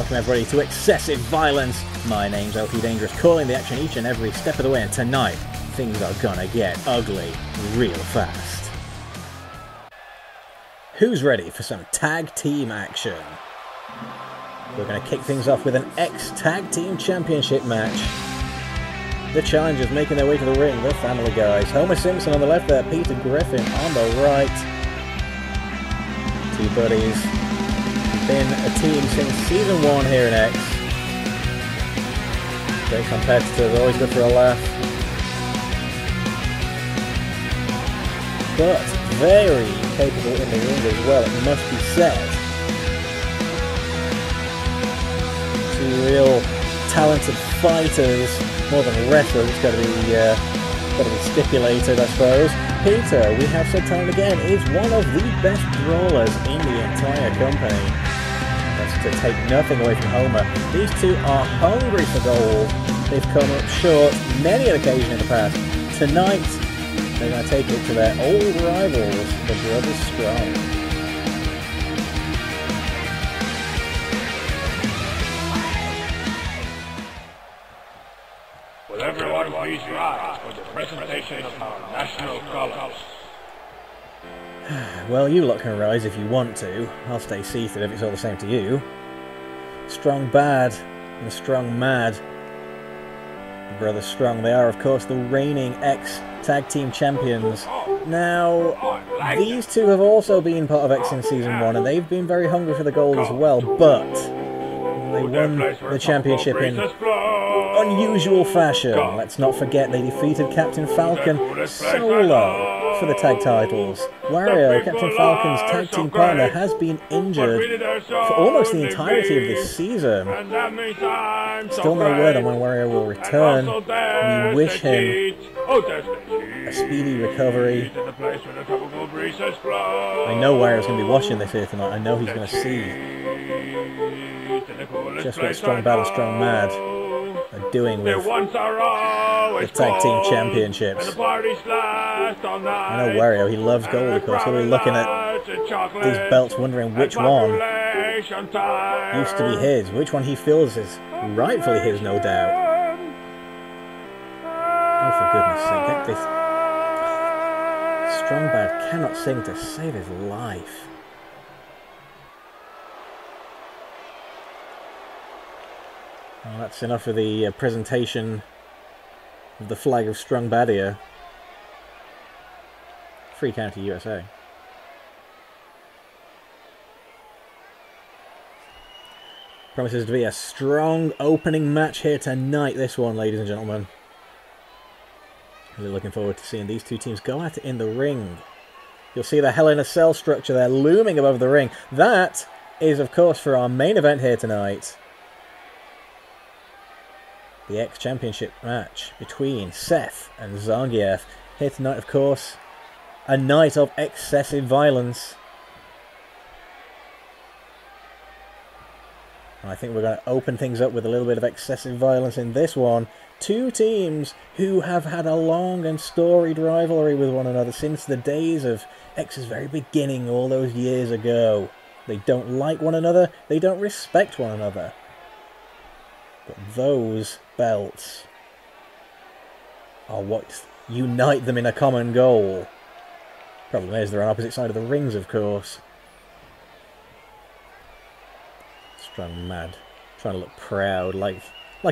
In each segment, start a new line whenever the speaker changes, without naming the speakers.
welcome everybody to Excessive Violence. My name's LT Dangerous, calling the action each and every step of the way, and tonight, things are gonna get ugly real fast. Who's ready for some tag team action? We're gonna kick things off with an X Tag Team Championship match. The challengers making their way to the ring, the Family Guys. Homer Simpson on the left there, Peter Griffin on the right. Two buddies. Been a team since Season 1 here in X. Great competitors, always good for a laugh. But very capable in the ring as well, it must be said. Two real talented fighters, more than wrestlers, it's got to be stipulated, I suppose. Peter, we have said time again, is one of the best brawlers in the entire company. That's to take nothing away from Homer. These two are hungry for gold. They've come up short many an occasion in the past. Tonight, they're going to take it to their old rivals, the Brothers Strong.
Will everyone please rise for the presentation of our national colors?
Well, you lot can rise if you want to. I'll stay seated if it's all the same to you. Strong Bad and Strong Mad. The Brothers Strong, they are of course the reigning X Tag Team Champions. Now, these two have also been part of X in Season 1 and they've been very hungry for the gold as well, but they won the championship in unusual fashion. Let's not forget they defeated Captain Falcon solo for the tag titles. Wario, Captain Falcon's tag team partner, has been injured for almost the entirety of this season. Still no word on when Wario will return. We wish him a speedy recovery. I know Wario's going to be watching this here tonight. I know he's going to see just what Strong Bad and Strong Mad are doing with tag team championships. I know Wario, he loves gold of course. He'll be looking at these belts wondering which one used to be his, which one he feels is rightfully his, no doubt. Oh, for goodness sake, get this. Strong Bad cannot sing to save his life. Well, that's enough of the presentation of the flag of Strong Bad here. Free County, USA. Promises to be a strong opening match here tonight, this one, ladies and gentlemen. Really looking forward to seeing these two teams go at it in the ring. You'll see the Hell in a Cell structure there looming above the ring. That is, of course, for our main event here tonight. The X Championship match between Seth and Zangief. Here tonight, of course, a night of excessive violence. I think we're going to open things up with a little bit of excessive violence in this one. Two teams who have had a long and storied rivalry with one another since the days of X's very beginning all those years ago. They don't like one another, they don't respect one another. But those belts are what unite them in a common goal. Problem is, they're on opposite side of the rings, of course. Strong Mad, trying to look proud, like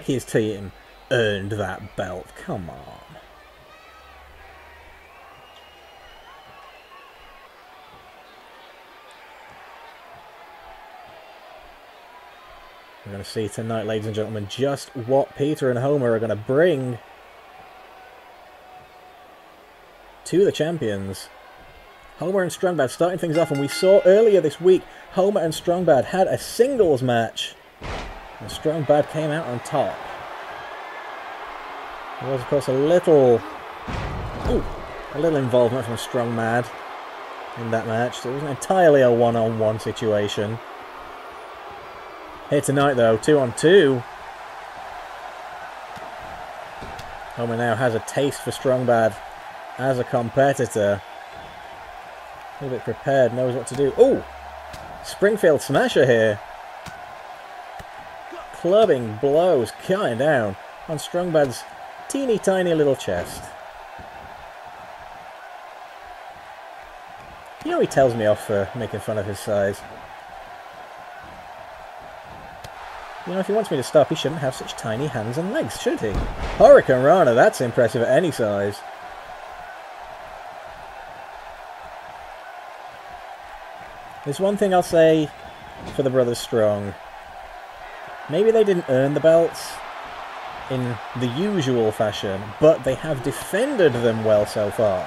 his team earned that belt. Come on. We're going to see tonight, ladies and gentlemen, just what Peter and Homer are going to bring to the champions. Homer and Strong Bad starting things off, and we saw earlier this week Homer and Strong Bad had a singles match, and Strong Bad came out on top. There was, of course, a little involvement from Strong Mad in that match, so it wasn't entirely a one-on-one situation. Here tonight, though, 2-on-2. Homer now has a taste for Strong Bad as a competitor. A little bit prepared, knows what to do. Oh! Springfield Smasher here. clubbing blows coming down on Strong Bad's teeny tiny little chest. You know he tells me off for making fun of his size. You know, if he wants me to stop, he shouldn't have such tiny hands and legs, should he? Hurricane Rana, that's impressive at any size. There's one thing I'll say for the Brothers Strong. Maybe they didn't earn the belts in the usual fashion, but they have defended them well so far.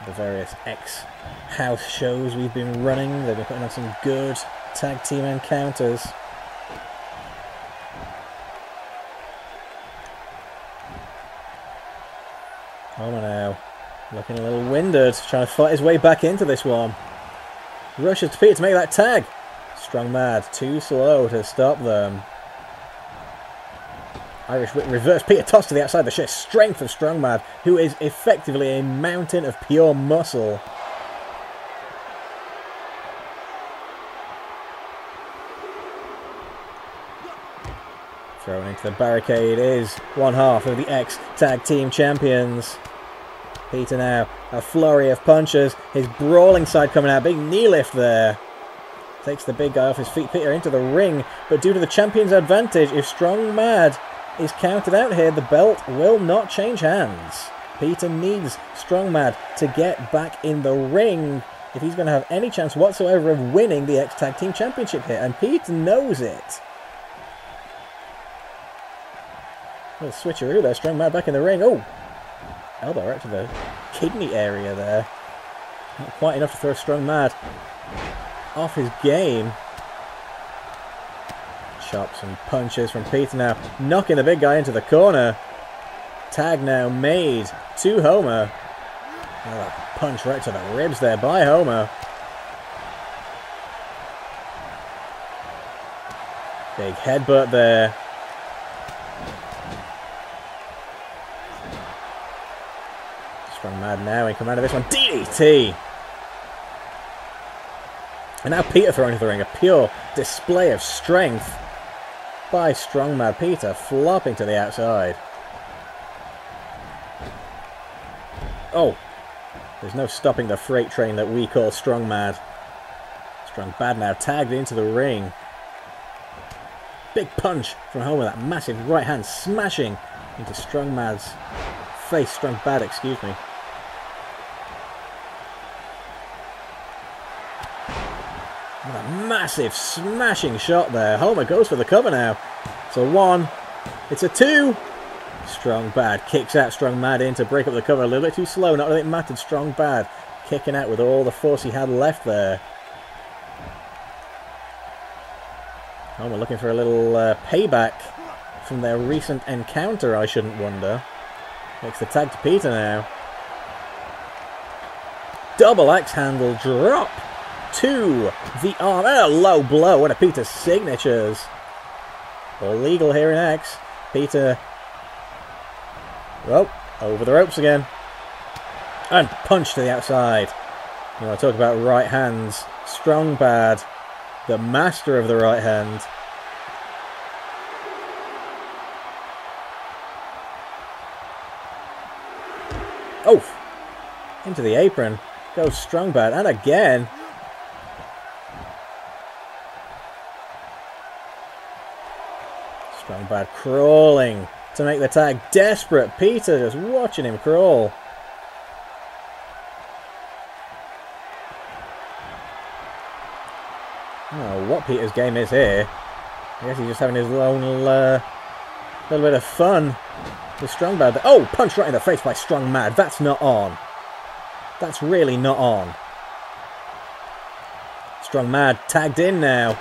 The various X-house shows we've been running, they've been putting on some good tag team encounters. Homer now, looking a little winded, trying to fight his way back into this one. Rushes to Peter to make that tag. Strong Mad, too slow to stop them. Irish whip reverse, Peter tossed to the outside, the sheer strength of Strong Mad, who is effectively a mountain of pure muscle. Thrown into the barricade is one half of the X-Tag Team Champions. Peter now, a flurry of punches, his brawling side coming out, big knee lift there. Takes the big guy off his feet, Peter into the ring, but due to the champion's advantage, if Strong Mad is counted out here, the belt will not change hands. Peter needs Strong Mad to get back in the ring if he's going to have any chance whatsoever of winning the X-Tag Team Championship here, and Peter knows it. Little switcheroo there, Strong Mad back in the ring. Oh! Elbow right to the kidney area there. Not quite enough to throw Strong Mad off his game. Chops and punches from Peter now, knocking the big guy into the corner. Tag now made to Homer. Another punch right to the ribs there by Homer. Big headbutt there. Strong Mad now in command of this one. DDT! And now Peter throwing into the ring. A pure display of strength by Strong Mad. Peter flopping to the outside. Oh! There's no stopping the freight train that we call Strong Mad. Strong Bad now tagged into the ring. Big punch from Homer. That massive right hand smashing into Strong Mad's face. Strong Bad, excuse me. What a massive smashing shot there. Homer goes for the cover now. It's a 1. It's a 2. Strong Bad kicks out Strong Mad in to break up the cover. A little bit too slow. Not that it mattered. Strong Bad kicking out with all the force he had left there. Homer looking for a little payback from their recent encounter, I shouldn't wonder. Makes the tag to Peter now. Double axe handle drop to the arm. And a low blow. One of Peter's signatures. All legal here in X. Peter. Oh, over the ropes again. And punch to the outside. You want to talk about right hands. Strong Bad, the master of the right hand. Oh! Into the apron. Goes Strong Bad. And again. Strong Bad crawling to make the tag. Desperate Peter just watching him crawl. I don't know what Peter's game is here. I guess he's just having his own little bit of fun with Strong Bad. Oh, punch right in the face by Strong Mad. That's not on. That's really not on. Strong Mad tagged in now.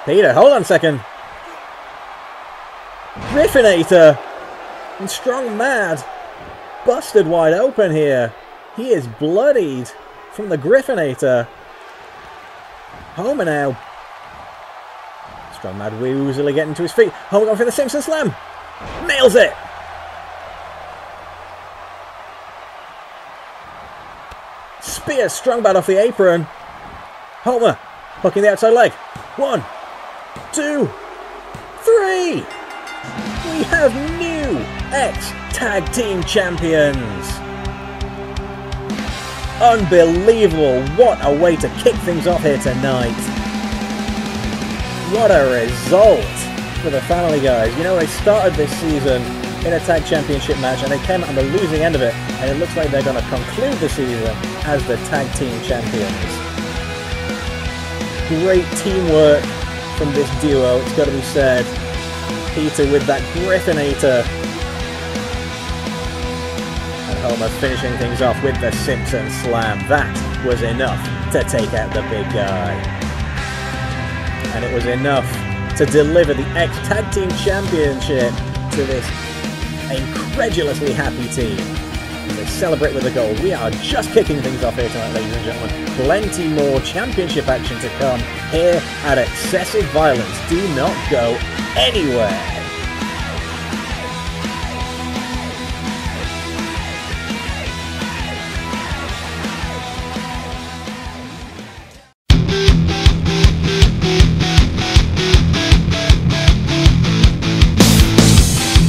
Peter, hold on a second. Griffinator and Strong Mad busted wide open here. He is bloodied from the Griffinator. Homer now. Strong Mad woozily getting to his feet. Homer going for the Simpson Slam. Nails it. spear, strong bad off the apron. Homer, hooking the outside leg. 1, 2, 3. We have new X Tag Team Champions. Unbelievable. What a way to kick things off here tonight. What a result for the Family Guys. You know, they started this season in a tag championship match and they came out on the losing end of it, and it looks like they're going to conclude the season as the tag team champions. Great teamwork from this duo, it's got to be said. Peter with that Griffinator. And Homer finishing things off with the Simpson Slam. That was enough to take out the big guy. And it was enough to deliver the X Tag Team Championship to this incredulously happy team. They celebrate with a goal. We are just kicking things off here tonight, ladies and gentlemen. Plenty more championship action to come here at X-cessive Violence. Do not go anywhere.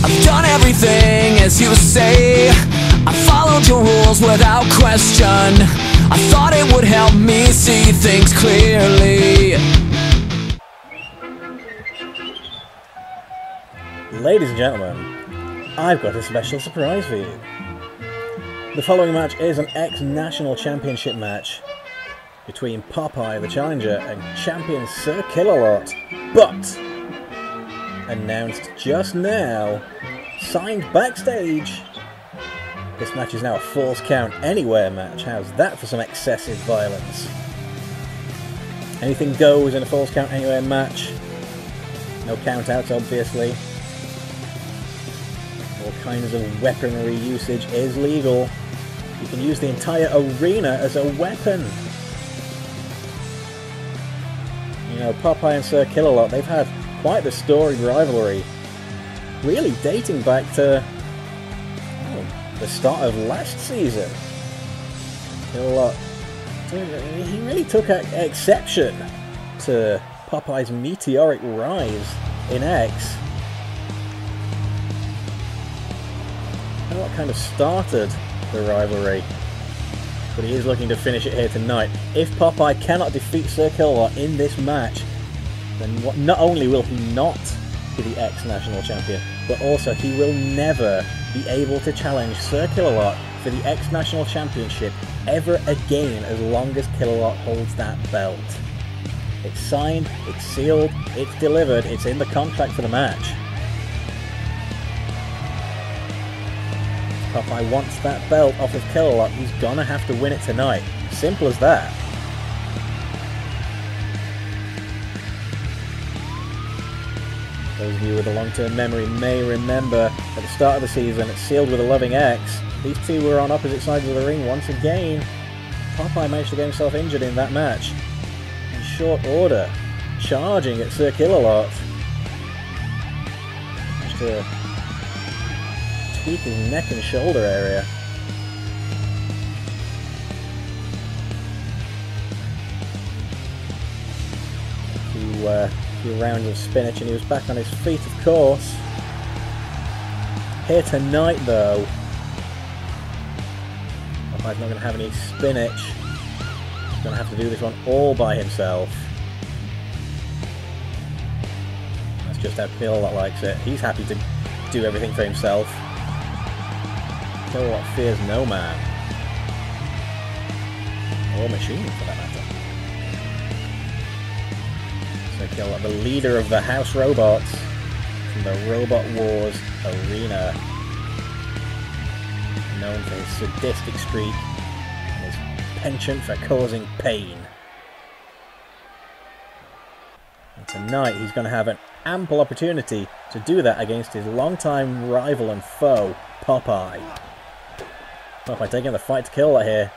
I've done everything as you say. I followed your rules without question. I thought it would help me see things clearly.
Ladies and gentlemen, I've got a special surprise for you. The following match is an X-National Championship match between Popeye, the challenger, and champion Sir Killalot. But, announced just now, signed backstage, this match is now a Falls Count Anywhere match. How's that for some excessive violence? Anything goes in a Falls Count Anywhere match. No countouts, obviously. All kinds of weaponry usage is legal. You can use the entire arena as a weapon. You know, Popeye and Sir Killalot, they've had quite the storied rivalry. Really dating back to the start of last season. Killalot, he really took exception to Popeye's meteoric rise in X. And what kind of started the rivalry? But he is looking to finish it here tonight. If Popeye cannot defeat Sir Killalot in this match, then not only will he not be the X-National Champion, but also he will never be able to challenge Sir Killalot for the X-National Championship ever again as long as Killalot holds that belt. It's signed, it's sealed, it's delivered, it's in the contract for the match. If Popeye wants that belt off of Killalot, he's gonna have to win it tonight. Simple as that. Those of you with a long-term memory may remember at the start of the season, it's sealed with a loving X. These two were on opposite sides of the ring once again. Popeye managed to get himself injured in that match. In short order, charging at Sir Killalot. Managed to tweak his neck and shoulder area. Few rounds of spinach and he was back on his feet, of course. Here tonight though, Popeye's not going to have any spinach. He's going to have to do this one all by himself. That's just how Killalot likes it. He's happy to do everything for himself. Killalot fears no man. Or machine for that matter. Killalot, the leader of the House Robots from the Robot Wars arena, known for his sadistic streak and his penchant for causing pain. And tonight he's going to have an ample opportunity to do that against his longtime rival and foe, Popeye. Popeye taking the fight to Killalot here.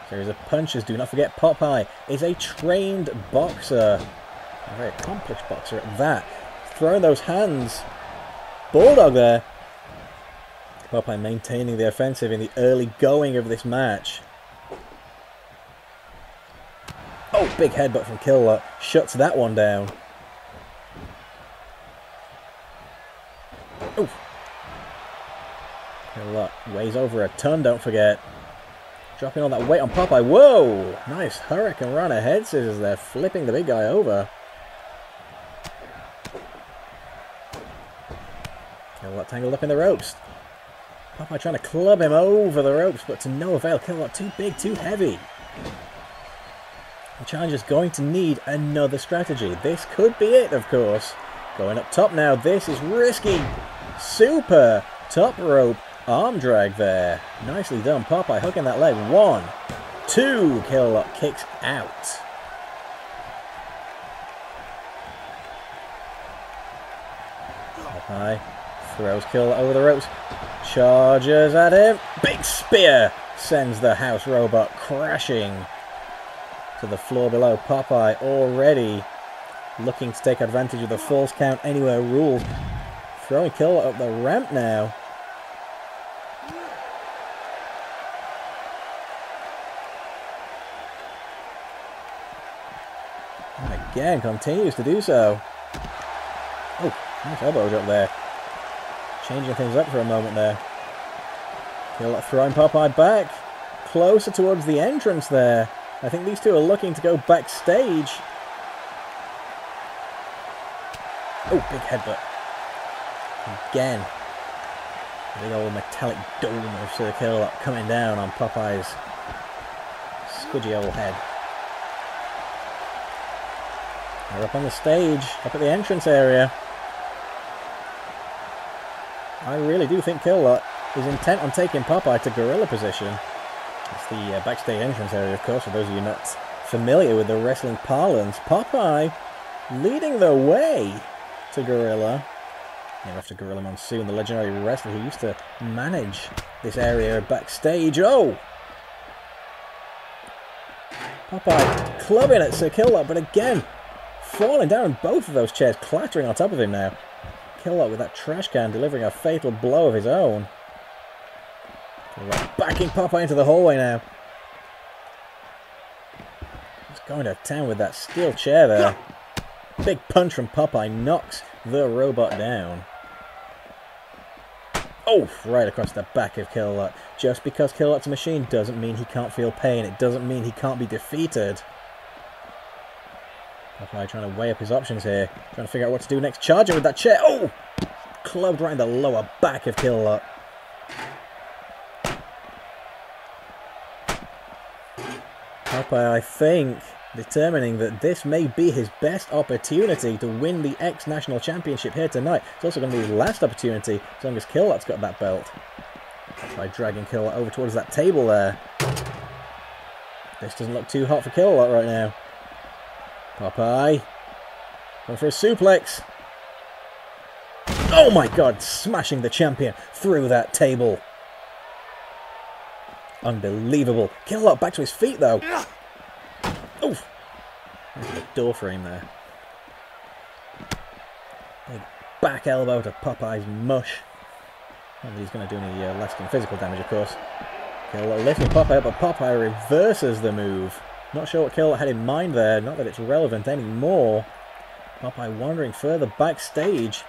Series of punches. Do not forget, Popeye is a trained boxer. A very accomplished boxer at that. Throwing those hands. Bulldog there. Popeye maintaining the offensive in the early going of this match. big headbutt from Killalot shuts that one down. Oof. Killalot weighs over a ton, don't forget. Dropping all that weight on Popeye. Whoa! Nice Hurricane Rana head scissors there, flipping the big guy over. Killalot tangled up in the ropes. Popeye trying to club him over the ropes, but to no avail. Killalot too big, too heavy. The challenger's going to need another strategy. This could be it, of course. Going up top now. This is risky. Super top rope arm drag there. Nicely done. Popeye hooking that leg. 1, 2. Killalot kicks out. Popeye throws Killalot over the ropes. Charges at him. Big spear sends the house robot crashing to the floor below. Popeye already looking to take advantage of the false count anywhere rule. Throwing Killalot up the ramp now. And again, continues to do so. Oh, nice elbow drop there. Changing things up for a moment there. Killalot throwing Popeye back. Closer towards the entrance there. I think these two are looking to go backstage. Oh, big headbutt. Again. Big old metallic dome of Sir Killalot coming down on Popeye's squidgy old head. They're up on the stage, up at the entrance area. I really do think Killalot is intent on taking Popeye to gorilla position. It's the backstage entrance area, of course, for those of you not familiar with the wrestling parlance. Popeye leading the way to gorilla. Named after Gorilla Monsoon, the legendary wrestler who used to manage this area backstage. Oh! Popeye clubbing at Sir Killalot, but again, falling down both of those chairs, clattering on top of him now. Killalot with that trash can delivering a fatal blow of his own. Killalot backing Popeye into the hallway now. He's going to town with that steel chair there. Big punch from Popeye knocks the robot down. Oh, right across the back of Killalot. Just because Killalot's a machine doesn't mean he can't feel pain. It doesn't mean he can't be defeated. Popeye trying to weigh up his options here. Trying to figure out what to do next. Charging with that chair. Oh! Clubbed right in the lower back of Killalot. Popeye, I think, determining that this may be his best opportunity to win the X National Championship here tonight. It's also going to be his last opportunity as long as Killalot's got that belt. Popeye dragging Killalot over towards that table there. This doesn't look too hot for Killalot right now. Popeye going for a suplex. Oh my god, smashing the champion through that table. Unbelievable. Killalot back to his feet though. Oof. There's the door frame there. Big back elbow to Popeye's mush. Not that he's going to do any lasting physical damage, of course. Killalot lifting Popeye up, but Popeye reverses the move. Not sure what Killalot had in mind there. Not that it's relevant anymore. Popeye wandering further backstage.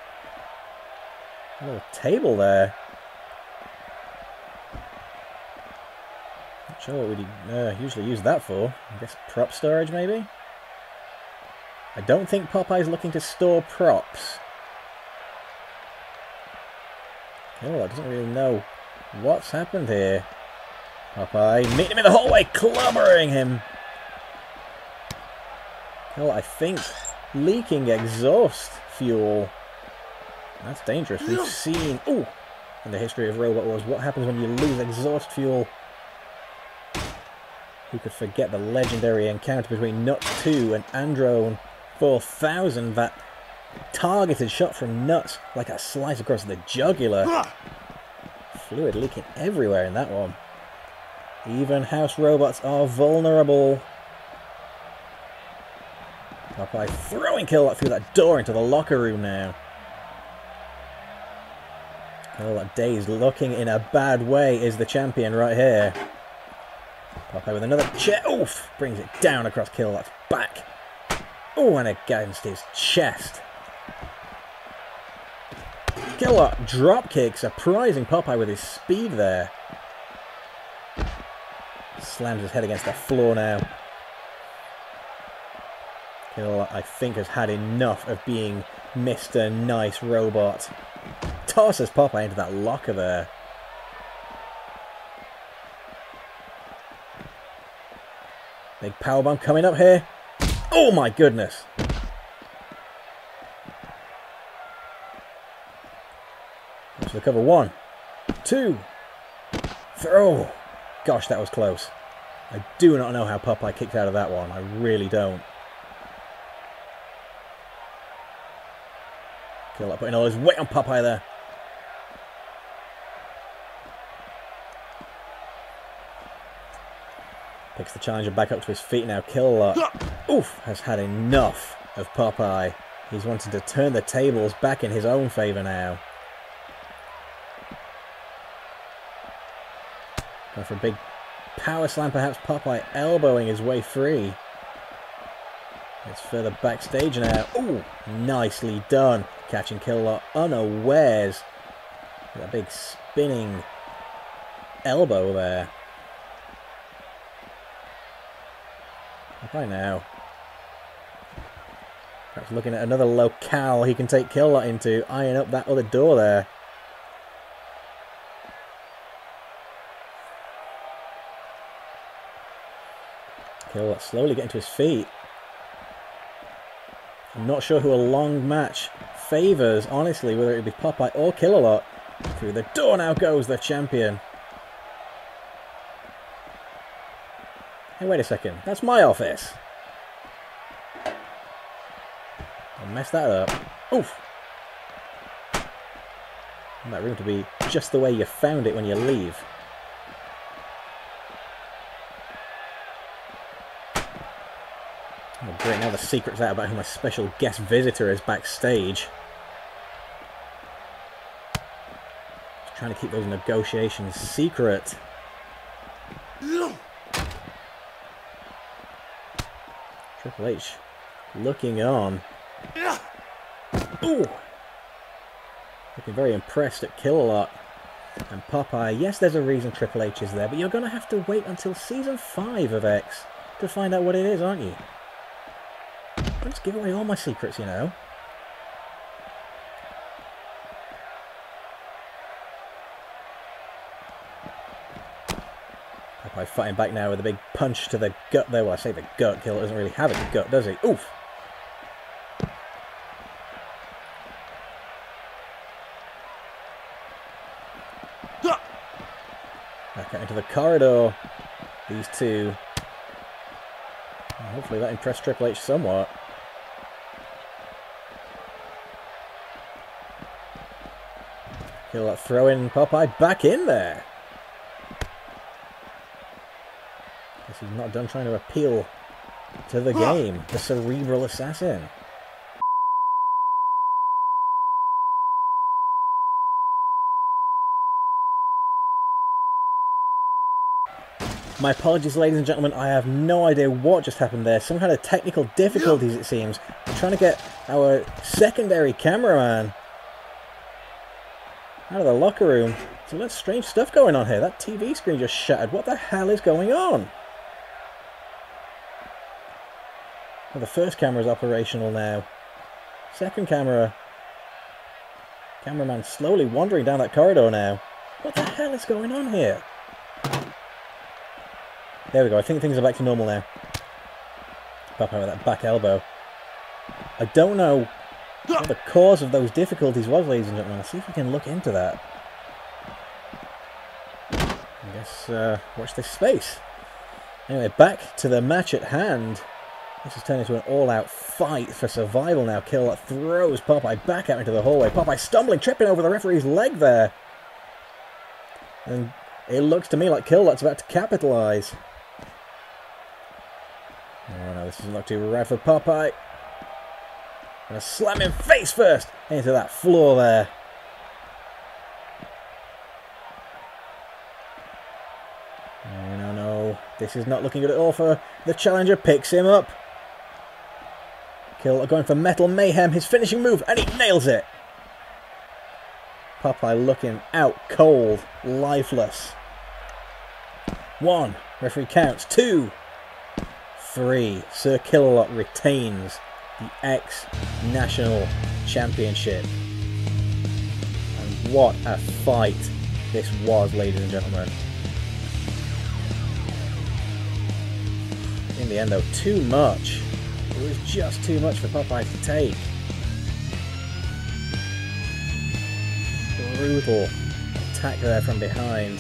A little table there. Not sure what would he usually use that for. I guess prop storage, maybe? I don't think Popeye's looking to store props. Killalot doesn't really know what's happened here. Popeye meeting him in the hallway, clobbering him. Killalot, I think, leaking exhaust fuel. That's dangerous. We've seen, in the history of Robot Wars, what happens when you lose exhaust fuel. Who could forget the legendary encounter between Nuts 2 and Androne 4000? That targeted shot from Nuts like a slice across the jugular. Fluid leaking everywhere in that one. Even house robots are vulnerable. Popeye throwing Killalot through that door into the locker room now. Killalot dazed, looking in a bad way, is the champion right here. Popeye with another chair. Oof! Brings it down across Killalot's back. Oh, and against his chest. Killalot drop kick, surprising Popeye with his speed there. Slams his head against the floor now. Killalot, I think, has had enough of being Mr. Nice Robot. Tosses Popeye into that locker there. Big powerbomb coming up here. Oh my goodness. To the cover. 1, 2, throw. Gosh, that was close. I do not know how Popeye kicked out of that one. I really don't. Killalot putting all his weight on Popeye there. Picks the challenger back up to his feet now. Killalot, oof, has had enough of Popeye. He's wanting to turn the tables back in his own favour now. Going for a big power slam, perhaps. Popeye elbowing his way free. It's further backstage now. Ooh, nicely done. Catching Killalot unawares. That big spinning elbow there. Popeye now. Perhaps looking at another locale he can take Killalot into. Eyeing up that other door there. Killalot slowly getting to his feet. I'm not sure who a long match favours, honestly, whether it be Popeye or Killalot. Through the door now goes the champion. Hey, wait a second. That's my office. I'll mess that up. Oof. I want that room to be just the way you found it when you leave. Oh, great. Now the secret's out about who my special guest visitor is backstage. Just trying to keep those negotiations secret. Triple H looking on. Ooh! Looking very impressed at Killalot and Popeye. Yes, there's a reason Triple H is there, but you're going to have to wait until Season 5 of X to find out what it is, aren't you? Don't just give away all my secrets, you know. Popeye fighting back now with a big punch to the gut there. Well, I say the gut. Killalot doesn't really have a gut, does he? Oof! Back out into the corridor. These two. Hopefully that impressed Triple H somewhat. Killalot throwing Popeye back in there. Guess he's not done trying to appeal to the game. The cerebral assassin. My apologies, ladies and gentlemen. I have no idea what just happened there. Some kind of technical difficulties, it seems. I'm trying to get our secondary cameraman out of the locker room. So that's strange stuff going on here. That TV screen just shattered. What the hell is going on? Well, the first camera is operational now. Second camera. Cameraman slowly wandering down that corridor now. What the hell is going on here? There we go. I think things are back to normal now. Popeye with that back elbow. I don't know what the cause of those difficulties was, ladies and gentlemen. Let's see if we can look into that. I guess, watch this space. Anyway, back to the match at hand. This has turned into an all-out fight for survival now. Killalot throws Popeye back out into the hallway. Popeye stumbling, tripping over the referee's leg there. And it looks to me like Killalot's about to capitalise. Oh no, this doesn't look too right for Popeye. Gonna slam him face first into that floor there. Oh no, this is not looking good at all for the challenger. Picks him up. Killalot going for Metal Mayhem, his finishing move, and he nails it. Popeye looking out cold, lifeless. 1, referee counts. 2, 3. Sir Killalot retains the X National Championship. And what a fight this was, ladies and gentlemen. In the end, though, too much. It was just too much for Popeye to take. Brutal attack there from behind.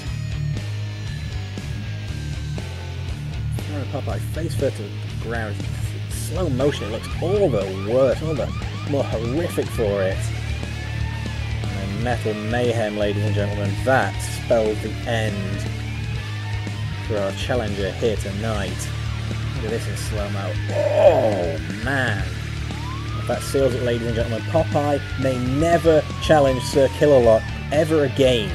Throwing Popeye face first to the ground. In slow motion, it looks all the worse, all the more horrific for it. And then Metal Mayhem, ladies and gentlemen, that spells the end for our challenger here tonight. Look at this in slow-mo. Oh, man. That seals it, ladies and gentlemen. Popeye may never challenge Sir Killalot ever again.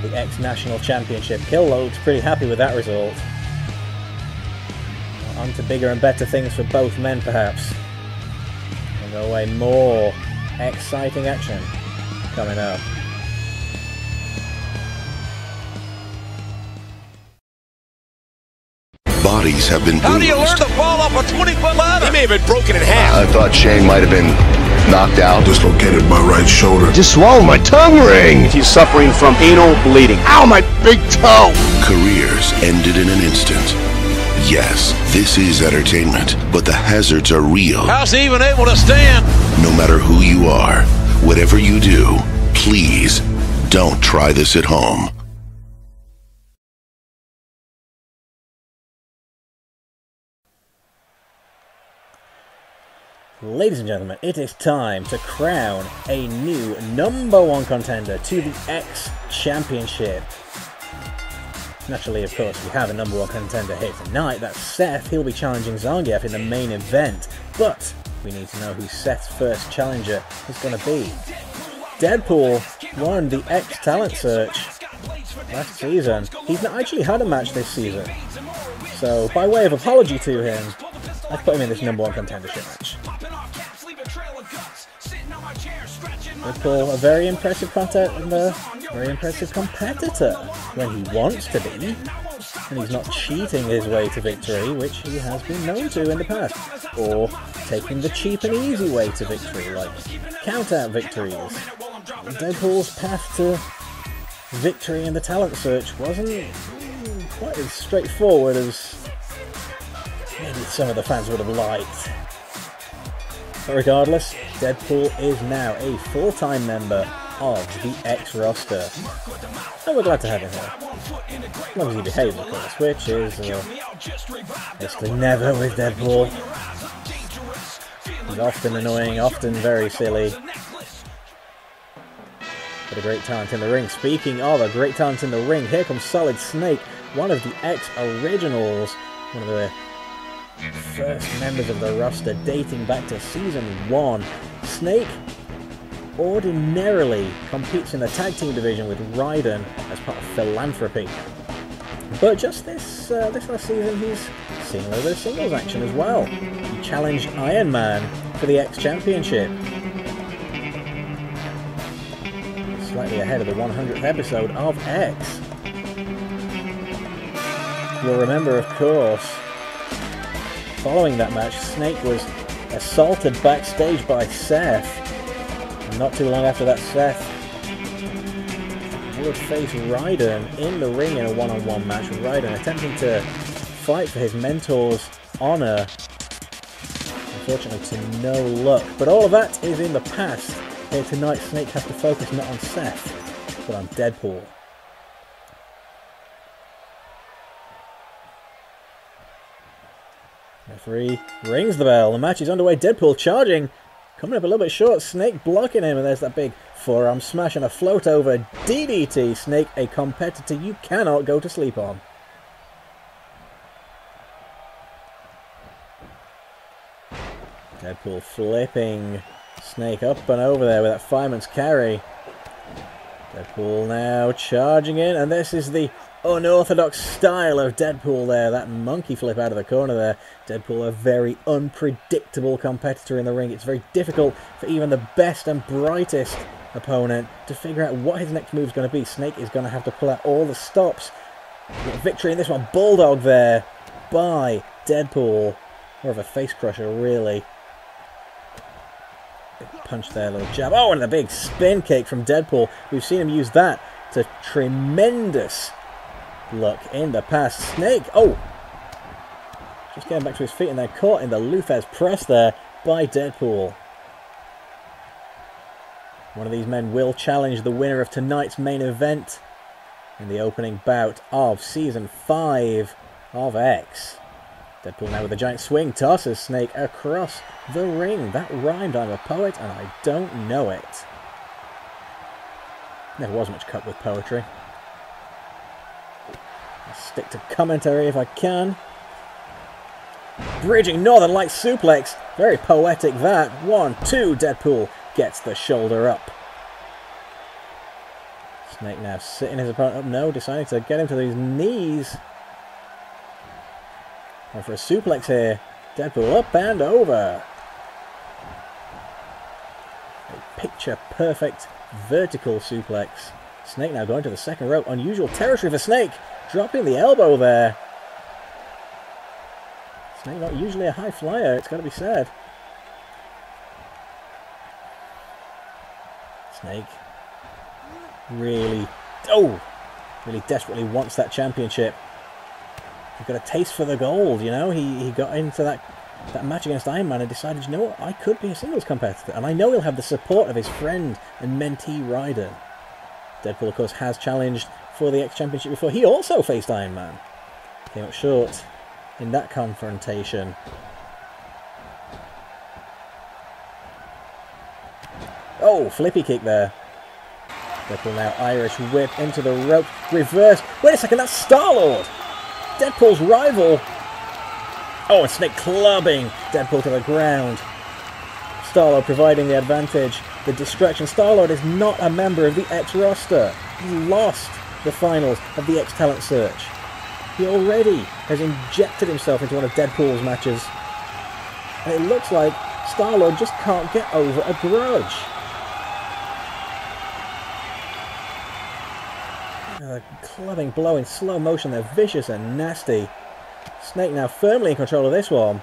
The X-National Championship. Killalot looks pretty happy with that result. On to bigger and better things for both men, perhaps. And go away, more exciting action coming up.
Bodies have been bruised.
How do you learn to fall off a 20-foot ladder? He may have been broken in half.
I thought Shane might have been knocked out.
Dislocated my right shoulder.
Just swallowed my tongue ring.
He's suffering from anal bleeding.
Ow, my big toe.
Careers ended in an instant. Yes, this is entertainment, but the hazards are real.
How's he even able to stand?
No matter who you are, whatever you do, please don't try this at home.
Ladies and gentlemen, it is time to crown a new #1 contender to the X Championship. Naturally, of course, we have a #1 contender here tonight. That's Seth. He'll be challenging Zangief in the main event. But we need to know who Seth's first challenger is going to be. Deadpool won the X Talent Search last season. He's not actually had a match this season. So, by way of apology to him, let's put him in this #1 contendership match. Deadpool, a very impressive competitor when he wants to be, and he's not cheating his way to victory, which he has been known to in the past, or taking the cheap and easy way to victory, like count-out victories. Deadpool's path to victory in the talent search wasn't quite as straightforward as maybe some of the fans would have liked. But regardless, Deadpool is now a full-time member of the X roster. And we're glad to have him here. As long as he behaves, of course, which is basically never with Deadpool. He's often annoying, often very silly. But a great talent in the ring. Speaking of a great talent in the ring, here comes Solid Snake, one of the X Originals, one of the first members of the roster dating back to Season 1. Snake ordinarily competes in the tag team division with Raiden as part of Philanthropy. But just this last season he's seen a little bit of singles action as well. He challenged Iron Man for the X Championship. Slightly ahead of the 100th episode of X. You'll remember, of course, following that match, Snake was assaulted backstage by Seth. And not too long after that, Seth would face Raiden in the ring in a one-on-one match with Raiden, attempting to fight for his mentor's honor. Unfortunately, to no luck. But all of that is in the past. Here tonight, Snake has to focus not on Seth, but on Deadpool. Referee rings the bell. The match is underway. Deadpool charging. Coming up a little bit short. Snake blocking him. And there's that big forearm smash and a float over DDT. Snake, a competitor you cannot go to sleep on. Deadpool flipping Snake up and over there with that fireman's carry. Deadpool now charging in, and this is the unorthodox style of Deadpool there. That monkey flip out of the corner there. Deadpool, a very unpredictable competitor in the ring. It's very difficult for even the best and brightest opponent to figure out what his next move is going to be. Snake is going to have to pull out all the stops. Victory in this one. Bulldog there by Deadpool. More of a face crusher, really. Big punch there, little jab. Oh, and a big spin kick from Deadpool. We've seen him use that to tremendous luck in the past. Snake, oh! Just getting back to his feet and they're caught in the Luthez press there by Deadpool. One of these men will challenge the winner of tonight's main event in the opening bout of Season 5 of X. Deadpool now with a giant swing, tosses Snake across the ring. That rhymed. I'm a poet and I don't know it. Never was much cut with poetry. I'll stick to commentary if I can. Bridging Northern Light suplex. Very poetic that. 1, 2. Deadpool gets the shoulder up. Snake now sitting his opponent up. No, deciding to get him to his knees. And for a suplex here. Deadpool up and over. A picture perfect vertical suplex. Snake now going to the second rope. Unusual territory for Snake. Dropping the elbow there. Snake not usually a high flyer, it's got to be said. Snake really desperately wants that championship. He's got a taste for the gold, you know. He got into that match against Iron Man and decided, you know what, I could be a singles competitor. And I know he'll have the support of his friend and mentee Ryder. Deadpool, of course, has challenged for the X Championship before. He also faced Iron Man. Came up short in that confrontation. Oh, flippy kick there. Deadpool now Irish whip into the rope. Reverse. Wait a second, that's Star-Lord! Deadpool's rival. Oh, and Snake clubbing Deadpool to the ground. Star-Lord providing the advantage. The distraction. Star-Lord is not a member of the X roster. He lost the finals of the X Talent Search. He already has injected himself into one of Deadpool's matches. And it looks like Star-Lord just can't get over a grudge. Clubbing blow in slow motion. They're vicious and nasty. Snake now firmly in control of this one.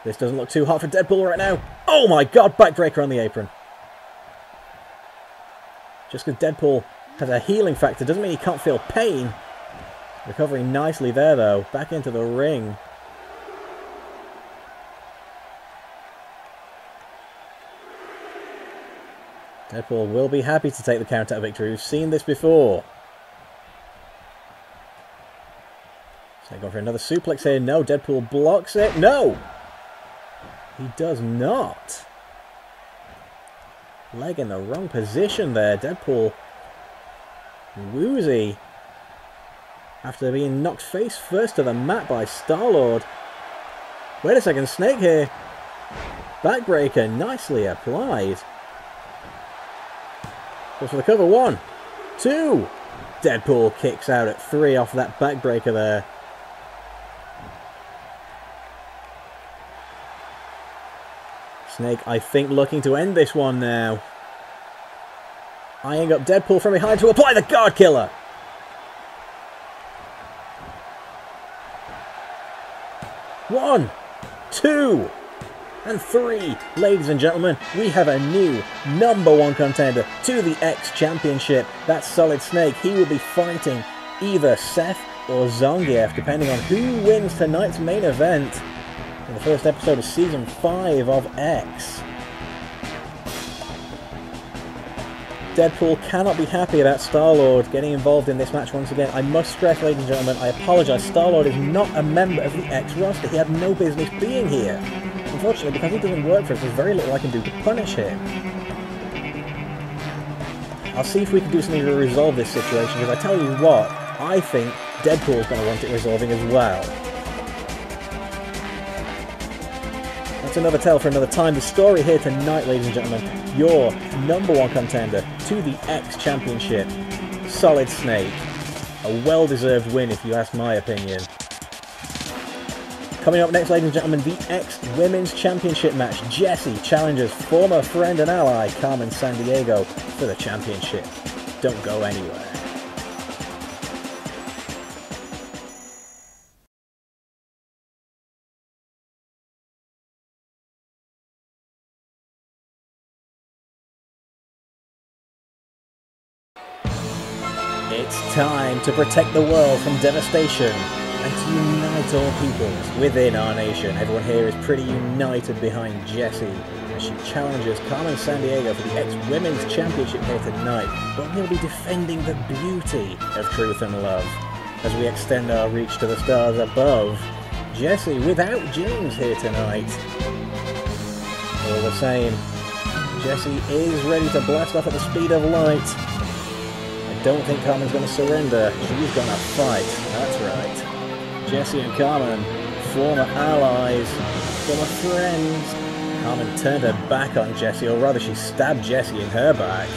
This doesn't look too hot for Deadpool right now. Oh my god, backbreaker on the apron. Just because Deadpool has a healing factor doesn't mean he can't feel pain. Recovering nicely there though. Back into the ring. Deadpool will be happy to take the count out victory. We've seen this before. Snake going for another suplex here. No, Deadpool blocks it. No! He does not. Leg in the wrong position there. Deadpool woozy. After being knocked face first to the mat by Star-Lord. Wait a second, Snake here. Backbreaker nicely applied. Goes for the cover. 1, 2. Deadpool kicks out at 3 off that backbreaker there. Snake, I think, looking to end this one now. Eyeing up Deadpool from behind to apply the guard killer. 1, 2. And 3, ladies and gentlemen, we have a new #1 contender to the X Championship. That's Solid Snake. He will be fighting either Seth or Zangief, depending on who wins tonight's main event in the first episode of Season 5 of X. Deadpool cannot be happy about Star-Lord getting involved in this match once again. I must stress, ladies and gentlemen, I apologise. Star-Lord is not a member of the X roster. He had no business being here. Unfortunately, because he doesn't work for us, there's very little I can do to punish him. I'll see if we can do something to resolve this situation, because I tell you what, I think Deadpool's going to want it resolving as well. That's another tale for another time. The story here tonight, ladies and gentlemen, your #1 contender to the X Championship, Solid Snake. A well-deserved win, if you ask my opinion. Coming up next, ladies and gentlemen, the X Women's Championship match. Jessie challenges former friend and ally Carmen Sandiego for the championship. Don't go anywhere. It's time to protect the world from devastation and to unite all peoples within our nation. Everyone here is pretty united behind Jessie as she challenges Carmen Sandiego for the X Women's Championship here tonight, but we'll be defending the beauty of truth and love as we extend our reach to the stars above. Jessie without James here tonight. All the same, Jessie is ready to blast off at the speed of light. I don't think Carmen's going to surrender. She's going to fight. That's right. Jessie and Carmen, former allies, former friends. Carmen turned her back on Jessie, or rather she stabbed Jessie in her back.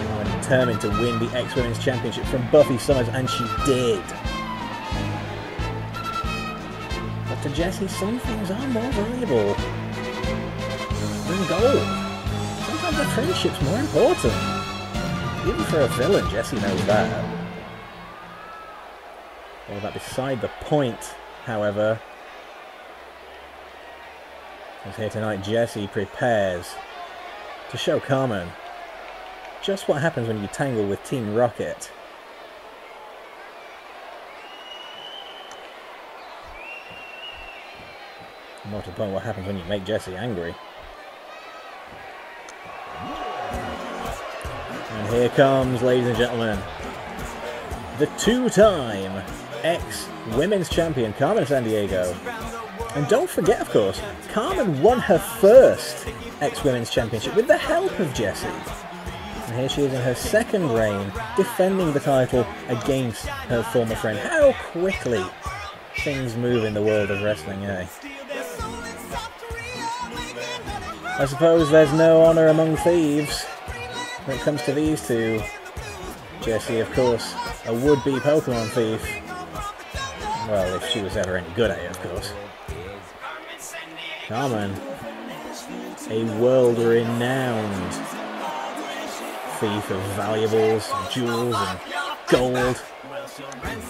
Carmen determined to win the X Women's Championship from Buffy Summers, and she did. But to Jessie, some things are more valuable than gold. Sometimes a friendship's more important. Even for a villain, Jessie knows that. All that beside the point, however. As here tonight, Jessie prepares to show Carmen just what happens when you tangle with Team Rocket. More to the point, what happens when you make Jessie angry. And here comes, ladies and gentlemen, the two-time X Women's Champion, Carmen Sandiego. And don't forget, of course, Carmen won her first X Women's Championship with the help of Jessie. And here she is in her second reign, defending the title against her former friend. How quickly things move in the world of wrestling, eh? I suppose there's no honour among thieves when it comes to these two. Jessie, of course, a would-be Pokemon thief. Well, if she was ever any good at it, of course. Carmen, a world-renowned thief of valuables, jewels, and gold.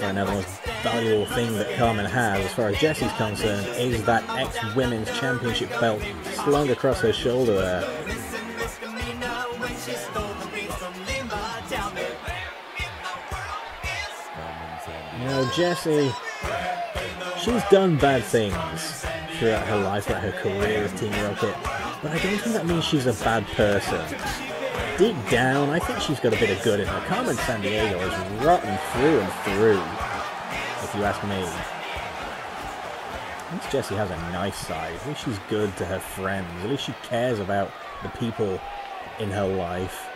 And the most valuable thing that Carmen has, as far as Jessie's concerned, is that X-Women's Championship belt slung across her shoulder there. You know, Jessie, she's done bad things throughout her life, throughout her career with Team Rocket, but I don't think that means she's a bad person. Deep down, I think she's got a bit of good in her. Carmen Sandiego is rotten through and through, if you ask me. At least Jessie has a nice side. At least she's good to her friends. At least she cares about the people in her life.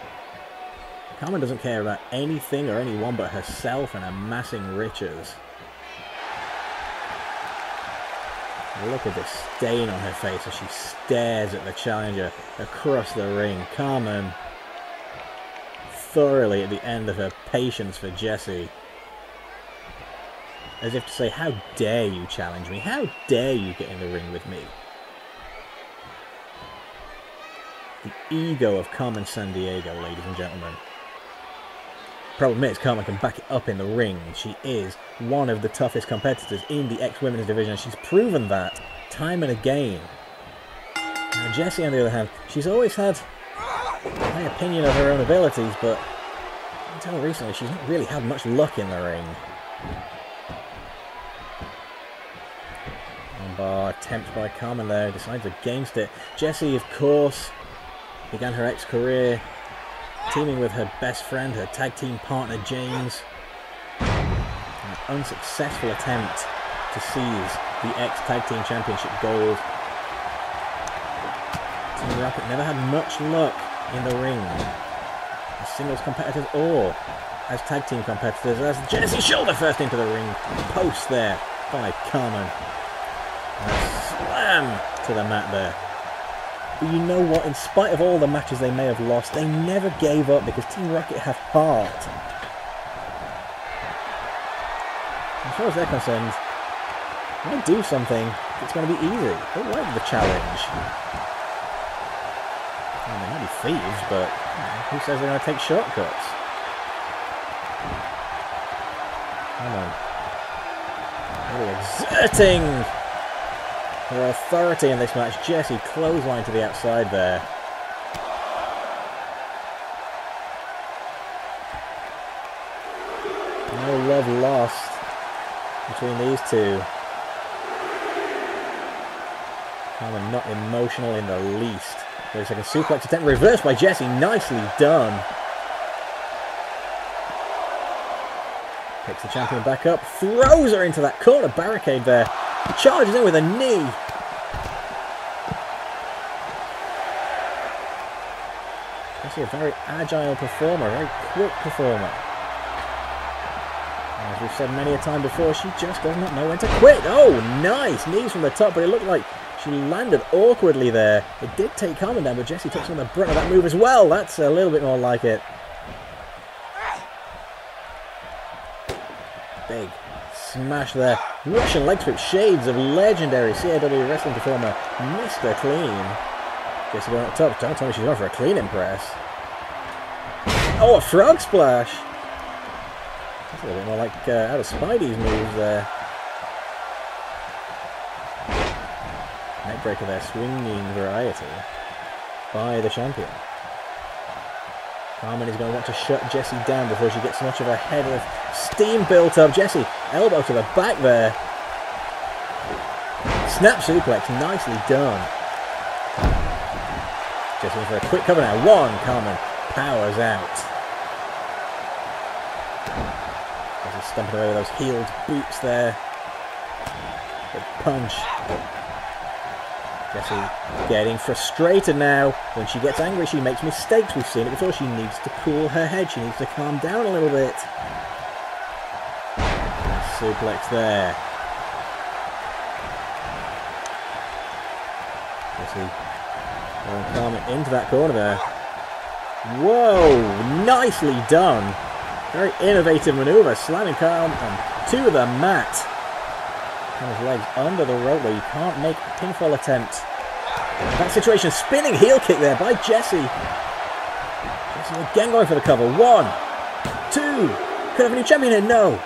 Carmen doesn't care about anything or anyone but herself and amassing riches. Look at this stain on her face as she stares at the challenger across the ring. Carmen, thoroughly at the end of her patience for Jessie. As if to say, how dare you challenge me? How dare you get in the ring with me? The ego of Carmen Sandiego, ladies and gentlemen. Problem is, Carmen can back it up in the ring. She is one of the toughest competitors in the X-Women's division. She's proven that time and again. Now, Jessie, on the other hand, she's always had my opinion of her own abilities, but until recently, she's not really had much luck in the ring. Armbar attempt by Carmen there, decides against it. Jessie, of course, began her X-career teaming with her best friend, her tag team partner, James. An unsuccessful attempt to seize the X Tag Team Championship gold. Team Rocket never had much luck in the ring, as singles competitors or as tag team competitors, as Jessie shoulder first into the ring. Post there by Carmen. And a Bam! To the mat there. But you know what? In spite of all the matches they may have lost, they never gave up because Team Rocket have heart. As far as they're concerned, why do something that's going to be easy? They like the challenge. I mean, they might be thieves, but who says they're going to take shortcuts? Come on. Really exerting her authority in this match. Jessie clothesline to the outside there. No love lost between these two. Carmen not emotional in the least. There's like a suplex attempt reversed by Jessie. Nicely done. Picks the champion back up. Throws her into that corner barricade there. Charges in with a knee. Jessie a very agile performer. Very quick performer. As we've said many a time before, she just does not know when to quit. Oh, nice! Knees from the top, but it looked like she landed awkwardly there. It did take Carmen down, but Jessie took some of the brunt of that move as well. That's a little bit more like it. Big smash there. Russian leg sweep, shades of legendary CAW wrestling performer Mr. Clean. Jessie going up top. Don't tell me she's going for a clean impress. Oh, a frog splash! That's a little bit more like out of Spidey's moves there. Neckbreaker there, swinging variety by the champion. Carmen is going to want to shut Jessie down before she gets much of a head of steam built up. Jessie, elbow to the back there. Snap suplex, nicely done. Jessie in for a quick cover now. One, Carmen powers out. Jessie stumping away with those heeled boots there. Good punch. Jessie getting frustrated now. When she gets angry, she makes mistakes. We've seen it before. She needs to cool her head. She needs to calm down a little bit. Suplex there. Jessie throwing Carmen into that corner there. Whoa! Nicely done. Very innovative maneuver. Slamming Carmen to the mat. His legs under the rope where you can't make a pinfall attempt. That situation, spinning heel kick there by Jessie. Jessie again going for the cover. 1, 2. Could have a new champion here. No.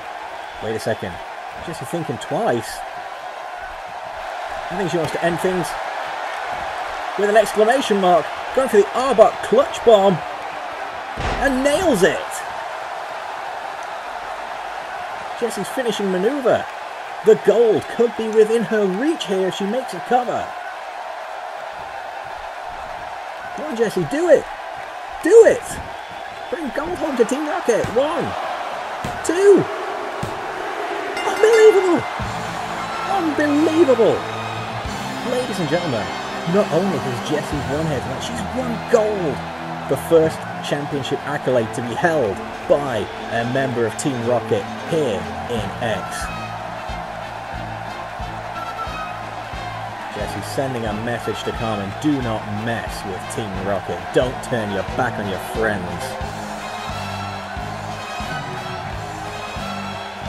Wait a second. Jessie thinking twice. I think she wants to end things with an exclamation mark. Going for the Arbok clutch bomb. And nails it. Jessie's finishing maneuver. The gold could be within her reach here if she makes a cover. Come on, Jessie, do it! Do it! Bring gold home to Team Rocket. 1, 2. Unbelievable! Unbelievable! Ladies and gentlemen, not only has Jessie won here tonight, she's won gold. The first championship accolade to be held by a member of Team Rocket here in X. Jessie sending a message to Carmen. Do not mess with Team Rocket. Don't turn your back on your friends.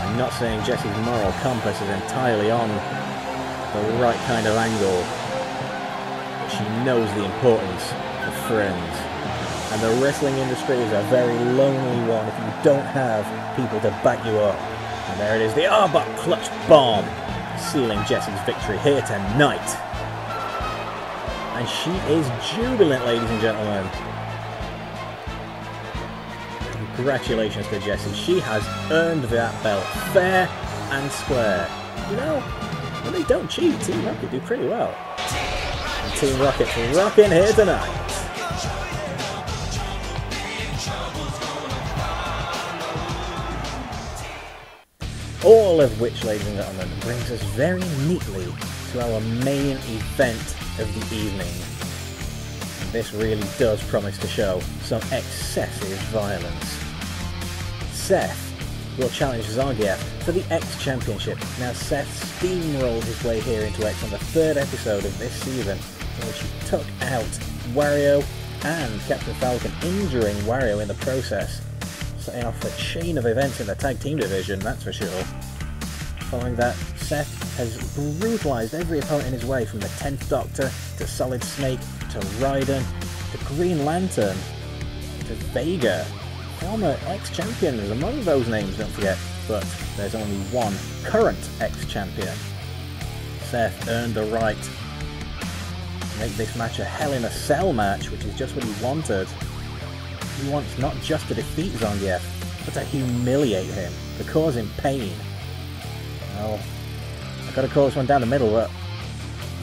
I'm not saying Jessie's moral compass is entirely on the right kind of angle, but she knows the importance of friends. And the wrestling industry is a very lonely one if you don't have people to back you up. And there it is, the Arbok clutch bomb, sealing Jessie's victory here tonight. And she is jubilant, ladies and gentlemen. Congratulations to Jessie. She has earned that belt fair and square. You know, when they don't cheat, Team Rocket do pretty well. And Team Rocket's rocking here tonight. All of which, ladies and gentlemen, brings us very neatly to our main event of the evening. And this really does promise to show some excessive violence. Seth will challenge Zangief for the X Championship. Now Seth steamrolled his way here into X on the 3rd episode of this season, in which he took out Wario and Captain Falcon, injuring Wario in the process, setting off a chain of events in the tag team division, that's for sure. Following that, Seth has brutalised every opponent in his way, from the 10th Doctor, to Solid Snake, to Raiden, to Green Lantern, to Vega. Former X-Champions among those names, don't forget, but there's only one current X-Champion. Seth earned the right to make this match a Hell in a Cell match, which is just what he wanted. He wants not just to defeat Zangief, but to humiliate him, to cause him pain. Well, I've got to call this one down the middle, but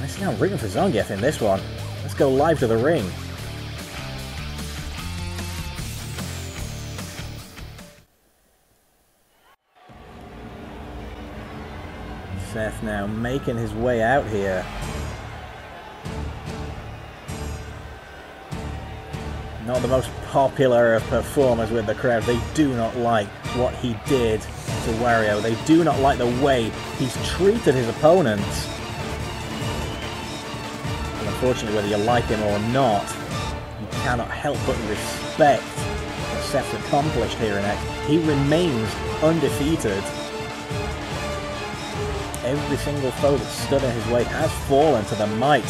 I see I'm rooting for Zangief in this one. Let's go live to the ring. Seth now making his way out here. Not the most popular of performers with the crowd. They do not like what he did to Wario. They do not like the way he's treated his opponents. And unfortunately, whether you like him or not, you cannot help but respect what Seth's accomplished here in X. He remains undefeated. Every single foe that stood in his way has fallen to the might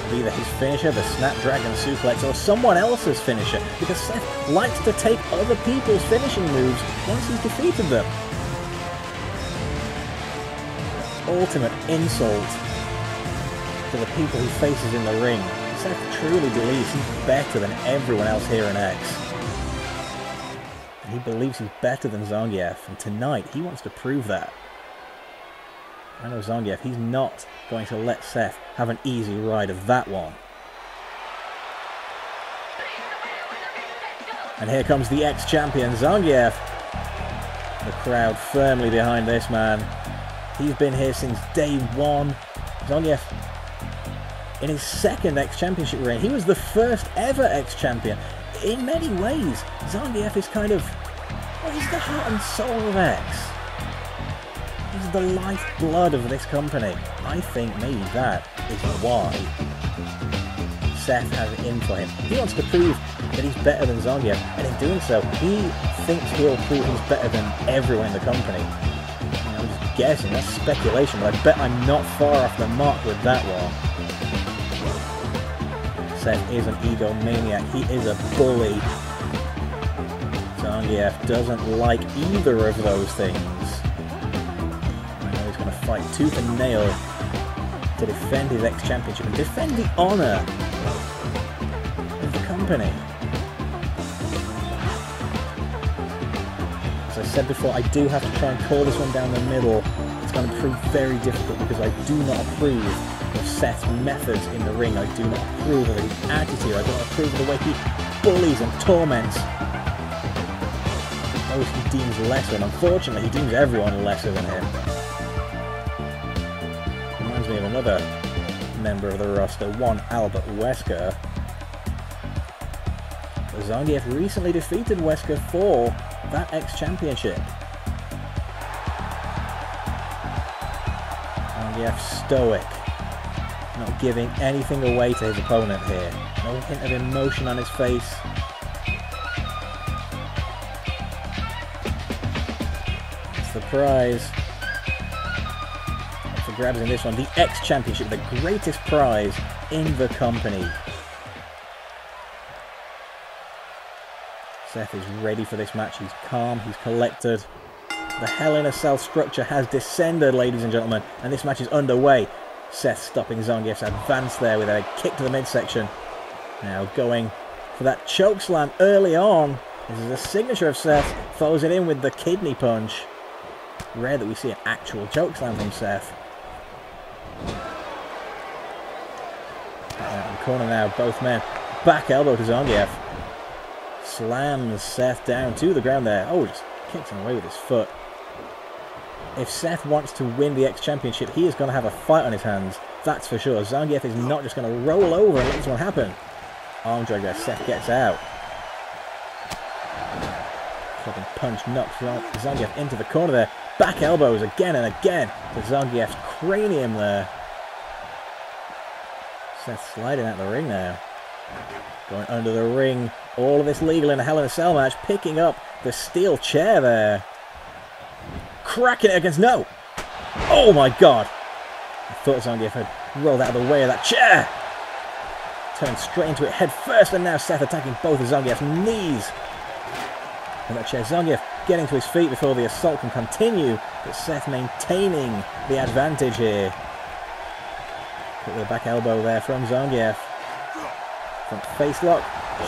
of either his finisher, the Snapdragon Suplex, or someone else's finisher, because Seth likes to take other people's finishing moves once he's defeated them. Ultimate insult to the people he faces in the ring. Seth truly believes he's better than everyone else here in X. And he believes he's better than Zangief, and tonight he wants to prove that. I know Zangief, he's not going to let Seth have an easy ride of that one. And here comes the X-Champion, Zangief. The crowd firmly behind this man. He's been here since day one. Zangief, in his 2nd X-Championship reign, he was the first ever X-Champion. In many ways, Zangief is kind of, well, he's the heart and soul of X. He's the lifeblood of this company. I think maybe that is why Seth has it in for him. He wants to prove that he's better than Zangief, and in doing so, he thinks he'll prove he's better than everyone in the company. I'm just guessing, that's speculation, but I bet I'm not far off the mark with that one. Seth is an egomaniac. He is a bully. Zangief doesn't like either of those things. Fight tooth and nail to defend his X-Championship and defend the honour of the company. As I said before, I do have to try and call this one down the middle. It's going to prove very difficult because I do not approve of Seth's methods in the ring. I do not approve of his attitude. I don't approve of the way he bullies and torments those he deems lesser, and unfortunately he deems everyone lesser than him. Me of another member of the roster, one Albert Wesker. Zangief recently defeated Wesker for that X-Championship. Zangief stoic, not giving anything away to his opponent here. No hint of emotion on his face. It's the prize. Grabs in this one, the X Championship, the greatest prize in the company. Seth is ready for this match. He's calm, he's collected. The Hell in a Cell structure has descended, ladies and gentlemen, and this match is underway. Seth stopping Zangief's advance there with a kick to the midsection. Now going for that choke slam early on. This is a signature of Seth. Follows it in with the kidney punch. Rare that we see an actual choke slam from Seth. In the corner now, both men. Back elbow to Zangief. Slams Seth down to the ground there. Oh, just kicks him away with his foot. If Seth wants to win the X Championship, he is going to have a fight on his hands. That's for sure. Zangief is not just going to roll over and let this one happen. Arm drag there. Seth gets out. Clubbing punch knocks Zangief into the corner there. Back elbows again and again to Zangief's cranium there. Seth sliding out the ring now. Going under the ring. All of this legal in a Hell in a Cell match. Picking up the steel chair there. Cracking it against... No! Oh my god! I thought Zangief had rolled out of the way of that chair. Turned straight into it head first, and now Seth attacking both of Zangief's knees. And that chair, Zangief getting to his feet before the assault can continue, but Seth maintaining the advantage here. Put the back elbow there from Zangief. Front face lock,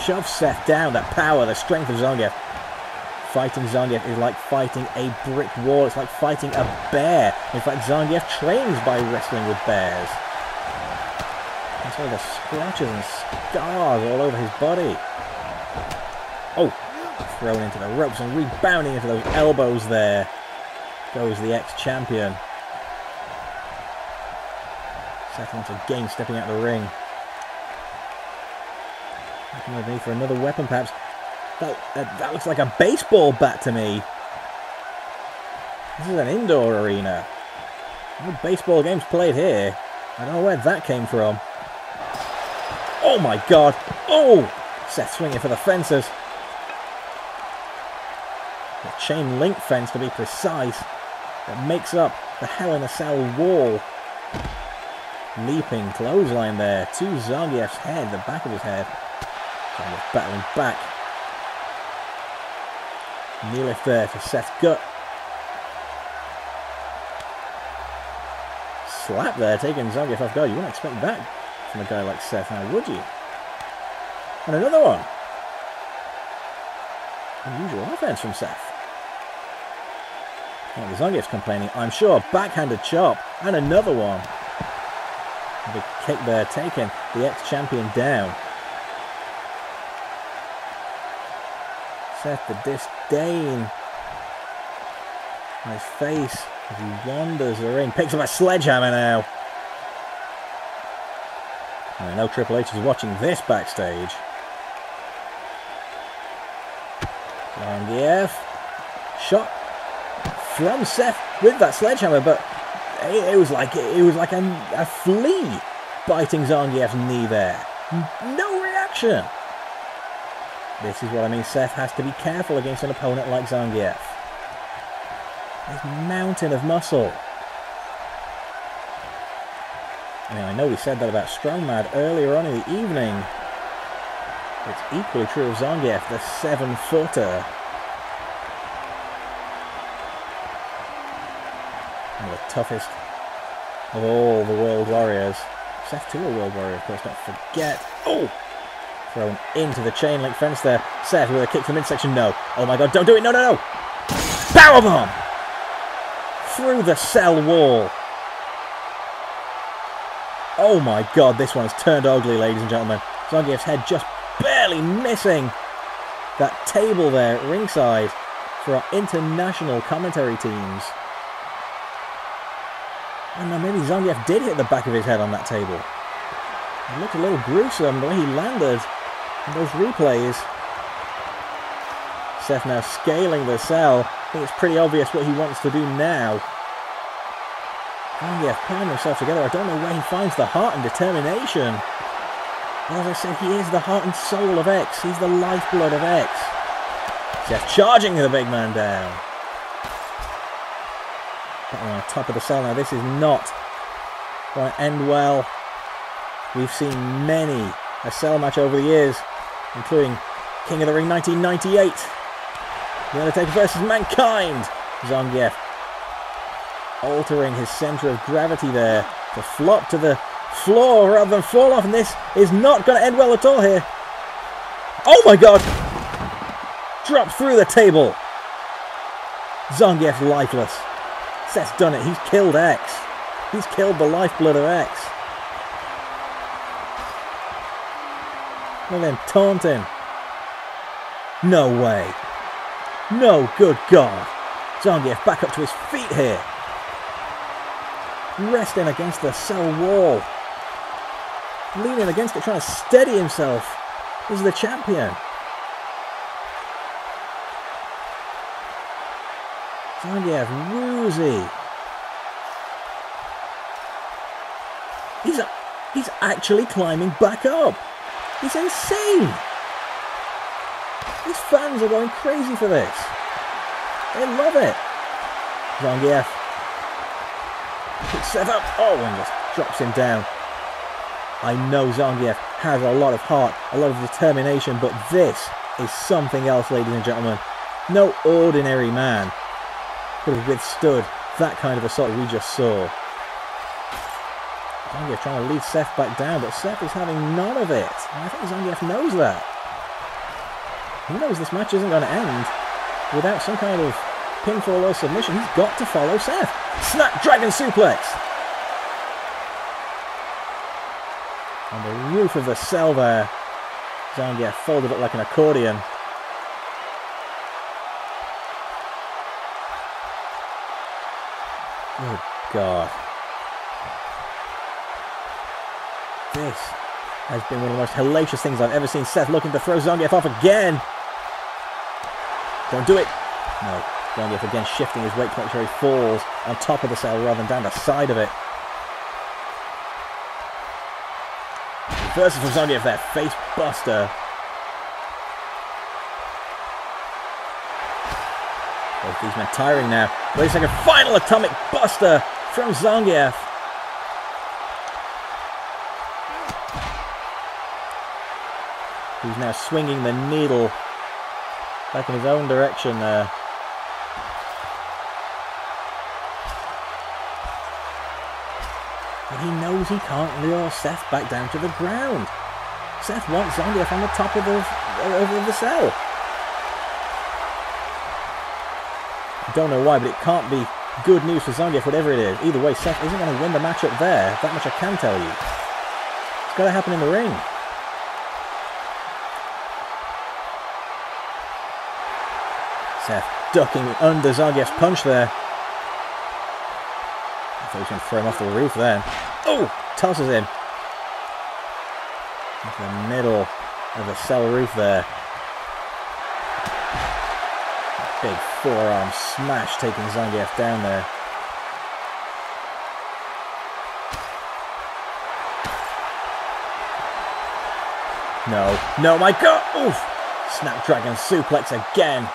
shoves Seth down. That power, the strength of Zangief. Fighting Zangief is like fighting a brick wall. It's like fighting a bear. In fact, Zangief trains by wrestling with bears. That's all the scratches and scars all over his body. Oh, thrown into the ropes and rebounding into those elbows there. Goes the ex-champion. Seth once again stepping out of the ring. Looking underneath for another weapon perhaps. That looks like a baseball bat to me. This is an indoor arena. No baseball games played here. I don't know where that came from. Oh my god! Oh! Seth swinging for the fences. The chain link fence to be precise. That makes up the Hell in a Cell wall. Leaping clothesline there to Zangief's head, the back of his head. Zangief battling back. Knee lift there to Seth's gut. Slap there, taking Zangief off guard. You wouldn't expect that from a guy like Seth, now would you? And another one. Unusual offense from Seth. Well, the Zangief's complaining, I'm sure. Backhanded chop. And another one. A big kick there, taking the ex-champion down. Seth, the disdain on his face as he wanders the ring. Picks up a sledgehammer now. I know Triple H is watching this backstage. Zangief. Shot from Seth with that sledgehammer, but it was like a flea biting Zangief's knee there. No reaction. This is what I mean. Seth has to be careful against an opponent like Zangief. This mountain of muscle. I mean, I know we said that about Strongman earlier on in the evening. It's equally true of Zangief, the 7-footer. One of the toughest of all the World Warriors. Seth too, a World Warrior, of course, don't forget. Oh! Thrown into the chain link fence there. Seth with a kick to the midsection. No. Oh my god, don't do it. No, no, no. Powerbomb! Through the cell wall. Oh my god, this one has turned ugly, ladies and gentlemen. Zangief's head just barely missing that table there at ringside for our international commentary teams. I don't know, maybe Zangief did hit the back of his head on that table. It looked a little gruesome the way he landed in those replays. Seth now scaling the cell. I think it's pretty obvious what he wants to do now. Zangief pulling himself together. I don't know where he finds the heart and determination. But as I said, he is the heart and soul of X. He's the lifeblood of X. Seth charging the big man down. On top of the cell now. This is not going to end well. We've seen many a cell match over the years, including King of the Ring 1998. The Undertaker versus Mankind. Zangief altering his centre of gravity there to flop to the floor rather than fall off, and this is not going to end well at all here. Oh my god! Dropped through the table. Zangief's lifeless. Seth's done it. He's killed X. He's killed the lifeblood of X. And then taunting. No way. No, good God. Zangief back up to his feet here. Resting against the cell wall. Leaning against it, trying to steady himself. He's the champion. Zangief, woozy. He's actually climbing back up. He's insane. These fans are going crazy for this. They love it. Zangief picks Seth up. Oh, and just drops him down. I know Zangief has a lot of heart, a lot of determination, but this is something else, ladies and gentlemen. No ordinary man could have withstood that kind of assault we just saw. Zangief trying to lead Seth back down, but Seth is having none of it. And I think Zangief knows that. He knows this match isn't going to end without some kind of pinfall or submission. He's got to follow Seth. Snapdragon suplex! On the roof of the cell there. Zangief folded it like an accordion. Good God. This has been one of the most hellacious things I've ever seen. Seth looking to throw Zangief off again. Don't do it. No. Zangief again shifting his weight to make sure he falls on top of the cell rather than down the side of it. Reversal from Zangief there. Face buster. Both these men tiring now. Wait a second. Final atomic buster from Zangief. Who's now swinging the needle back in his own direction there. But he knows he can't lure Seth back down to the ground. Seth wants Zangief on the top of the cell. I don't know why, but it can't be good news for Zangief, whatever it is. Either way, Seth isn't going to win the match up there. That much I can tell you. It's got to happen in the ring. Seth ducking under Zangief's punch there. I thought he was going to throw him off the roof then. Oh! Tosses him. Into the middle of the cell roof there. Big forearm smash taking Zangief down there. No. No, my God! Oof! Snapdragon suplex again.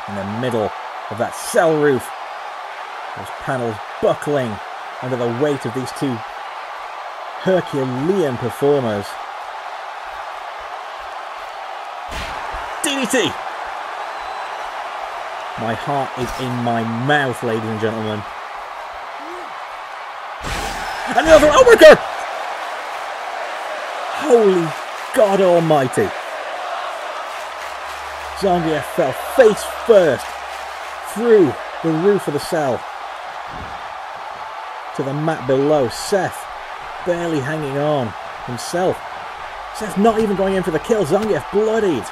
In the middle of that cell roof. Those panels buckling under the weight of these two Herculean performers. DDT! My heart is in my mouth, ladies and gentlemen. Another, oh my God! Holy God Almighty. Zangief fell face first through the roof of the cell to the mat below. Seth barely hanging on himself. Seth not even going in for the kill. Zangief bloodied,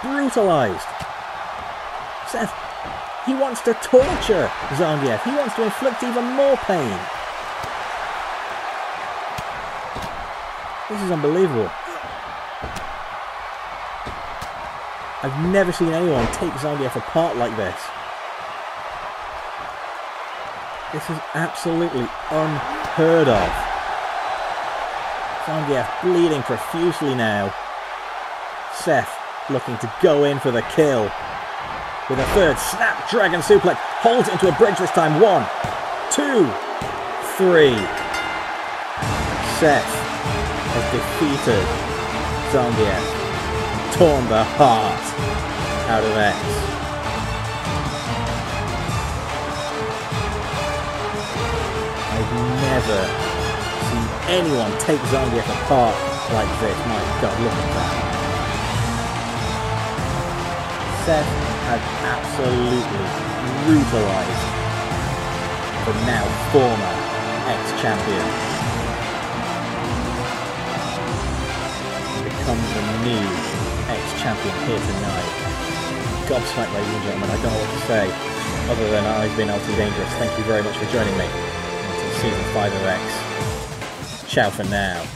brutalized. Seth, he wants to torture Zangief. He wants to inflict even more pain. This is unbelievable. I've never seen anyone take Zangief apart like this. This is absolutely unheard of. Zangief bleeding profusely now. Seth looking to go in for the kill. With a third Snapdragon suplex. Holds it into a bridge this time. 1, 2, 3. Seth has defeated Zangief. Torn the heart out of X. I've never seen anyone take Zangief apart like this. My God, look at that. Seth has absolutely brutalized the now former X-champion. He becomes the new X-champion here tonight. Gobsmacked, ladies and gentlemen. I don't know what to say other than I've been LT Dangerous. Thank you very much for joining me until Season 5 of X. Ciao for now.